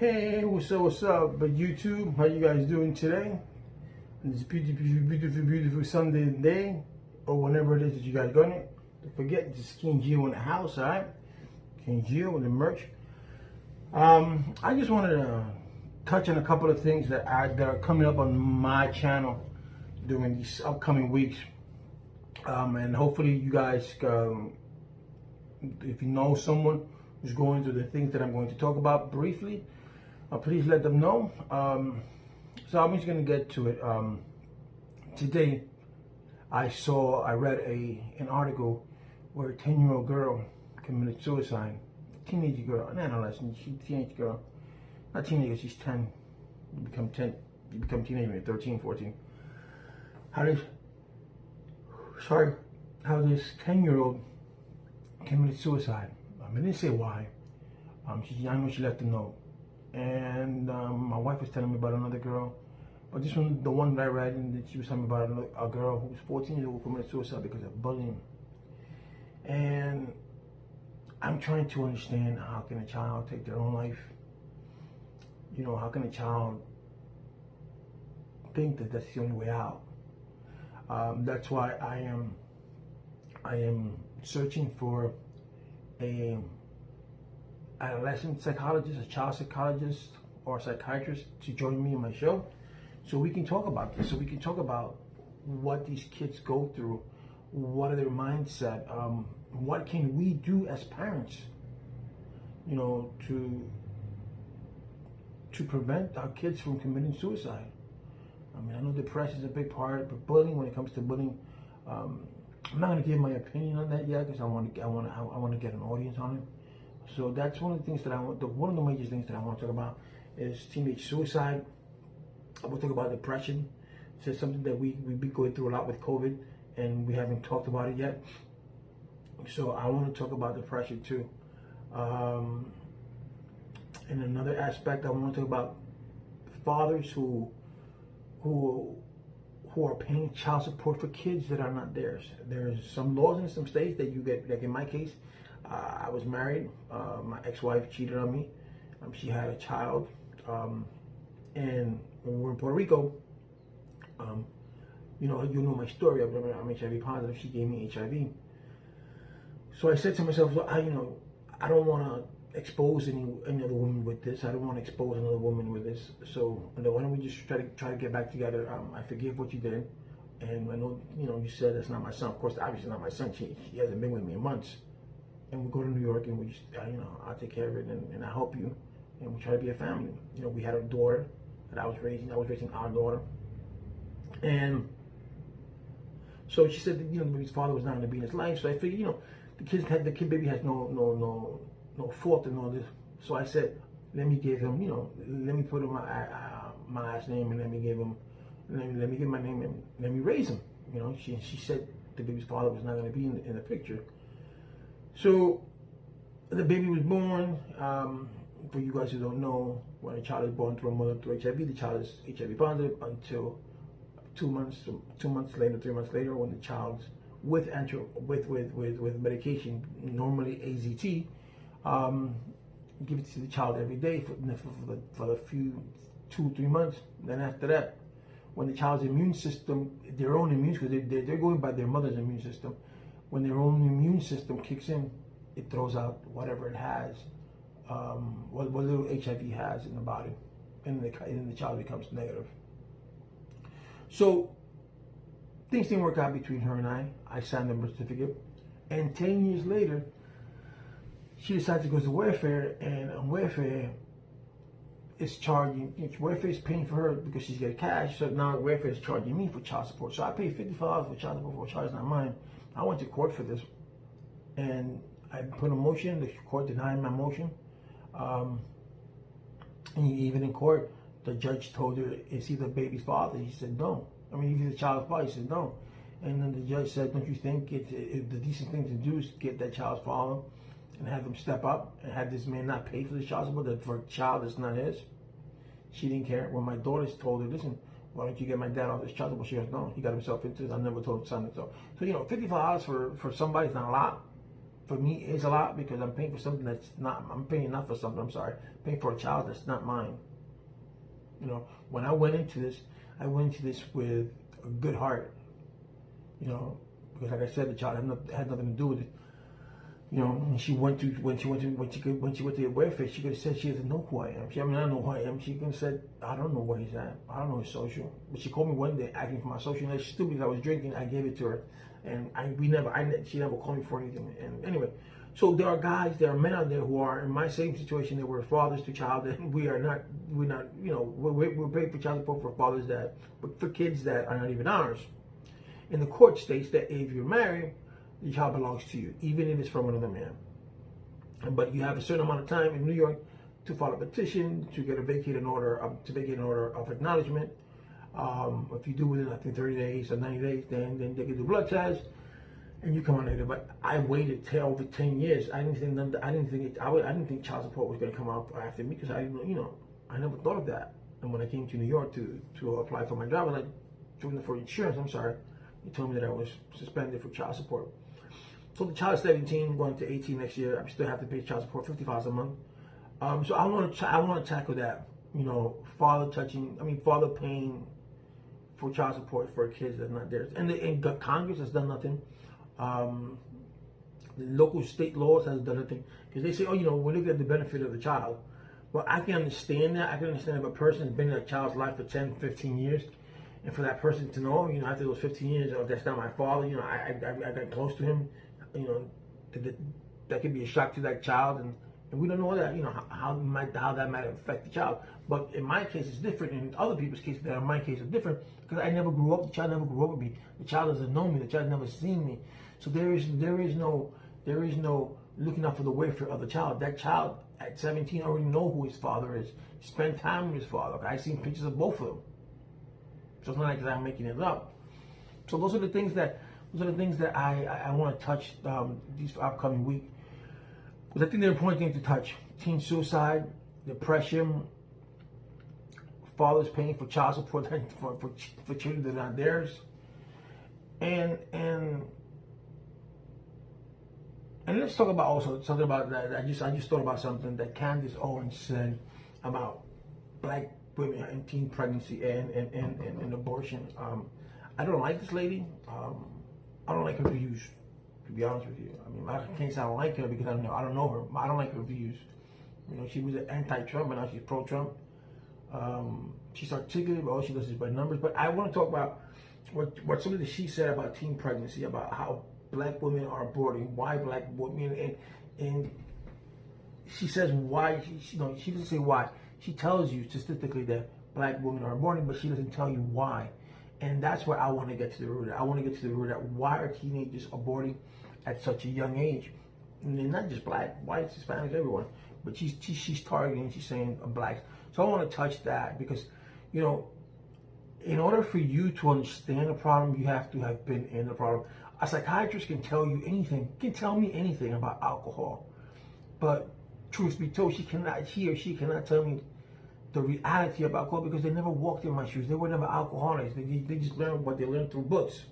Hey, what's up, but YouTube? How you guys doing today? This beautiful Sunday day, or whenever it is that you guys got it. Don't forget, this is King Gio in the house, all right? King Gio with the merch. I just wanted to touch on a couple of things that are coming up on my channel during these upcoming weeks, and hopefully you guys, if you know someone who's going through the things that I'm going to talk about briefly, please let them know. So I'm just going to get to it. Today, I read an article where a 10-year-old girl committed suicide. Teenage girl, an adolescent, teenage girl. Not teenager, she's 10. You become teenager at 13, 14. How this 10-year-old committed suicide. I didn't say why. I know she left a note. And my wife was telling me about another girl. But this one, the one that I read, and she was telling me about a girl who was 14 years old who committed suicide because of bullying. And I'm trying to understand, how can a child take their own life? You know, how can a child think that that's the only way out? That's why I am searching for a adolescent psychologist, a child psychologist, or a psychiatrist to join me on my show, so we can talk about this. So we can talk about what these kids go through, what are their mindset, what can we do as parents, you know, to prevent our kids from committing suicide. I mean, I know depression is a big part, but bullying, when it comes to bullying, I'm not going to give my opinion on that yet because I want to get an audience on it. So that's one of the things that one of the major things that I want to talk about is teenage suicide. I will talk about depression. It's something that we've been going through a lot with COVID, and we haven't talked about it yet. So I want to talk about depression too. And another aspect, I want to talk about fathers who are paying child support for kids that are not theirs. There's some laws in some states that you get, like in my case, I was married. My ex-wife cheated on me. She had a child, and when we were in Puerto Rico, you know my story. I'm HIV positive. She gave me HIV. So I said to myself, I don't want to expose any other woman with this. I don't want to expose another woman with this. So why don't we just try to get back together? I forgive what you did, and I know you said that's not my son. Of course, obviously not my son. He hasn't been with me in months. And we go to New York, and we just, I'll take care of it, and I help you, and we try to be a family. We had a daughter that I was raising our daughter, and so she said that the baby's father was not going to be in his life. So I figured, the kid baby has no fault in all this. So I said, let me give him, let me put him my last name, and let me give my name, and let me raise him. She said the baby's father was not going to be in the picture. So the baby was born. For you guys who don't know, when a child is born through a mother through HIV, the child is HIV positive until 2 months later, 3 months later, when the child's with medication, normally AZT. Give it to the child every day for the few 2-3 months. Then after that, when the child's immune system, their own immune, because they're going by their mother's immune system. When their own immune system kicks in, it throws out whatever it has, what little HIV has in the body, and the child becomes negative. So things didn't work out between her and I. I signed the birth certificate, and 10 years later, she decides to go to welfare, and on welfare, welfare is paying for her because she's getting cash. So now welfare is charging me for child support. So I paid $55 for child support for a child. It's not mine. I went to court for this, and I put a motion. The court denied my motion. And even in court, the judge told her, "Is he the baby's father?" She said, "No." I mean, if he's the child's father, she said, "No." And then the judge said, "Don't you think the decent thing to do is get that child's father and have him step up and have this man not pay for the child support for a child that's not his?" She didn't care. When my daughters told her, "Listen, why don't you get my dad off this child support?" She goes, "No, he got himself into this. I never told him to sign it." So $55 for somebody is not a lot. for me is a lot because I'm paying for something that's not. I'm paying not for something. I'm sorry, I'm paying for a child that's not mine. You know, when I went into this with a good heart. You know, because like I said, the child had nothing to do with it. You know, when she went to the welfare, she could have said she doesn't know who I am. I mean, I don't know who I am. She could have said, I don't know where he's at. I don't know his social. But she called me one day asking for my social. And that's stupid. I was drinking. I gave it to her, and she never called me for anything. And anyway, so there are men out there who are in my same situation. That we're fathers to child, and we're not. You know, we're paying for child support for fathers but for kids that are not even ours. And the court states that if you're married, the child belongs to you, even if it's from another man. But you have a certain amount of time in New York to file a petition to get a vacate an order of acknowledgement. If you do within, I think, 30 days or 90 days, then they can do blood tests, and you come on later. But I waited till over 10 years. I didn't think child support was going to come out after me because I never thought of that. And when I came to New York to apply for my job, for insurance, I'm sorry, they told me that I was suspended for child support. So the child is 17, going to 18 next year. I still have to pay child support, $50 a month. So I want to tackle that. You know, father paying for child support for kids that's not theirs. And the Congress has done nothing. The local state laws has done nothing because they say, we're looking at the benefit of the child. Well, I can understand that. I can understand if a person's been in a child's life for 10, 15 years. And for that person to know, after those 15 years, that's not my father. I got close to him. That could be a shock to that child, and we don't know that. How that might affect the child. But in my case, it's different. In other people's cases, that in my case, it's different because I never grew up. The child never grew up with me. The child doesn't know me. The child never seen me. So there is no looking out for the welfare of the child. That child at 17 already know who his father is. Spend time with his father. Okay? I've seen pictures of both of them. So it's not like I'm making it up. So those are the things that I want to touch this upcoming week. Because I think they're important things to touch: teen suicide, depression, fathers paying for child support for children that are not theirs, and let's talk about also something about that. I just thought about something that Candace Owens said about black women and teen pregnancy and abortion. I don't like this lady. I don't like her views, to be honest with you. I mean, I can't say I don't like her because I don't know her. I don't like her views. She was an anti-Trump, and now she's pro-Trump. She's articulate, but all she does is by numbers. But I want to talk about what something that she said about teen pregnancy, about how black women are aborting, why black women, and she says why. She doesn't say why. She tells you statistically that black women are aborting, but she doesn't tell you why. And that's where I want to get to the root of it. I want to get to the root of why are teenagers aborting at such a young age? And not just black, whites, Hispanics, everyone. But she's targeting, she's saying blacks. So I want to touch that because, in order for you to understand the problem, you have to have been in the problem. A psychiatrist can tell you anything, can tell me anything about alcohol. But truth be told, he or she cannot tell me the reality of alcohol because they never walked in my shoes. They were never alcoholics. They just learned what they learned through books.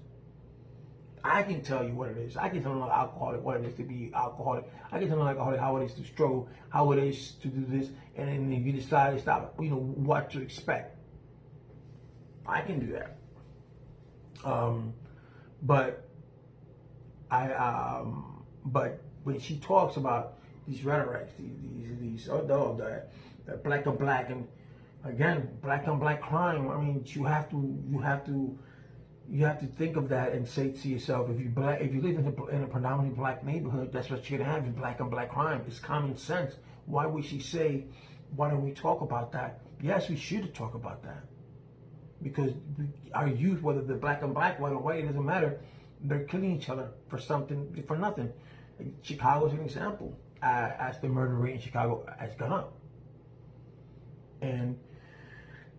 I can tell you what it is. I can tell an alcoholic what it is to be alcoholic. I can tell an alcoholic how it is to struggle, how it is to do this, and then if you decide to stop, what to expect. I can do that. But when she talks about these rhetorics, the black on black, and again, black on black crime. I mean, you have to think of that and say to yourself, if you live in a predominantly black neighborhood, that's what you're gonna have is black on black crime. It's common sense. Why would she say, why don't we talk about that? Yes, we should talk about that because our youth, whether they're black on black, white on white, it doesn't matter. They're killing each other for nothing. Chicago is an example. As the murder rate in Chicago has gone up. And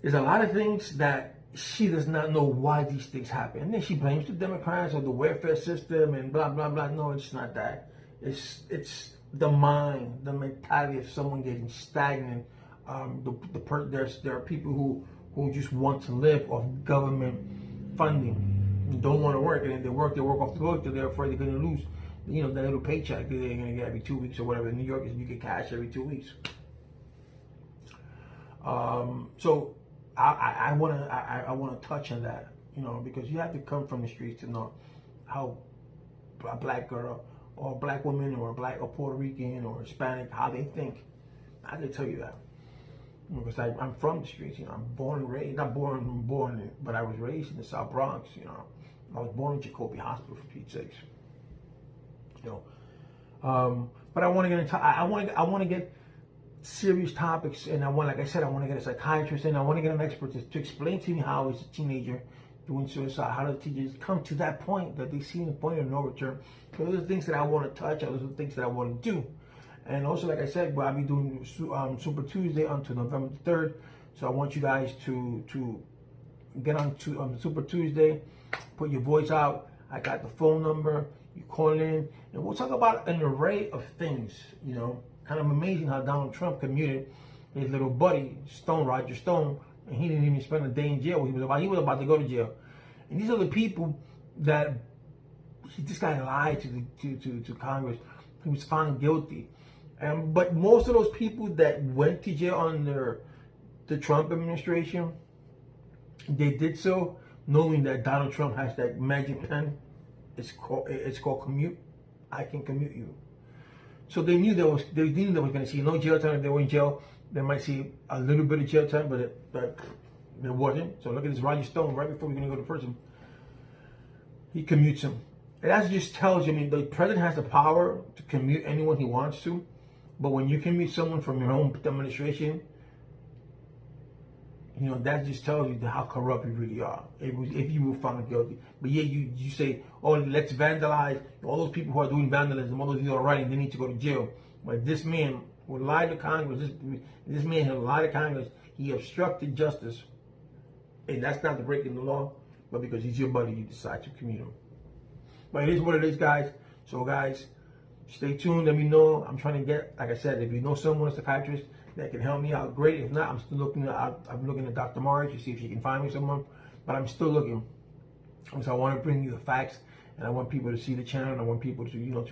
there's a lot of things that she does not know why these things happen. And then she blames the Democrats or the welfare system and blah, blah, blah. No, it's not that. It's the mind, the mentality of someone getting stagnant. There are people who just want to live off government funding, don't want to work. And if they work off the hook, they're afraid they're going to lose you know, the little paycheck that they're gonna get every 2 weeks or whatever. In New York, you get cash every 2 weeks. So I wanna touch on that, you know, because you have to come from the streets to know how a black girl or a black woman or a black or Puerto Rican or Hispanic, how they think. I can tell you that. Because I'm from the streets, you know. I'm born and raised, not born, but I was raised in the South Bronx, you know. I was born in Jacoby Hospital, for Pete's sakes, you know. But I want to get into, I want to get serious topics, and like I said, I want to get a psychiatrist, and I want to get an expert to explain to me how, as a teenager, doing suicide, how do teachers come to that point that they see the point of no return. So those are things that I want to touch, those are the things that I want to do. And also, like I said, I'll be doing Super Tuesday until November 3rd. So I want you guys to get on to Super Tuesday, put your voice out. I got the phone number. You call in, and we'll talk about an array of things. You know, kind of amazing how Donald Trump commuted his little buddy Roger Stone, and he didn't even spend a day in jail. He was about to go to jail. And these are the people that this guy lied to Congress. He was found guilty. But most of those people that went to jail under the Trump administration, they did so knowing that Donald Trump has that magic pen. It's called commute. I can commute you. So they knew they were going to see no jail time. If they were in jail, they might see a little bit of jail time, but there wasn't. So look at this Roger Stone right before we're going to go to prison. He commutes him. And that just tells you, I mean, the president has the power to commute anyone he wants to. But when you can meet someone from your own administration, you know, that just tells you how corrupt you really are. If you were found guilty. But yeah, you say, oh, let's vandalize. All those people who are doing vandalism, all those people who are writing, they need to go to jail. But this man who lied to Congress, this man who lied to Congress, he obstructed justice. And that's not the breaking the law, but because he's your buddy, you decide to commute him. But it is what it is, guys. So, guys, stay tuned. Let me know. I'm trying to get, like I said, if you know someone, a psychiatrist that can help me out, great. If not, I'm still looking. I'm looking at Dr. Mari to see if she can find me someone. But I'm still looking. So I want to bring you the facts, and I want people to see the channel, and I want people to, you know,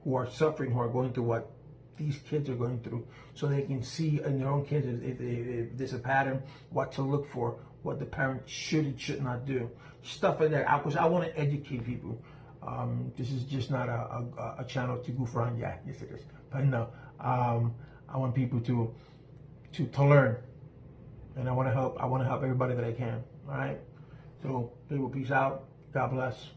who are suffering, who are going through what these kids are going through, so they can see in their own kids if there's a pattern, what to look for, what the parent should and should not do, stuff like that. Because I want to educate people. This is just not a channel to goof around. Yeah, yes it is. But no, I want people to learn, and I want to help. I want to help everybody that I can. All right. So people, peace out. God bless.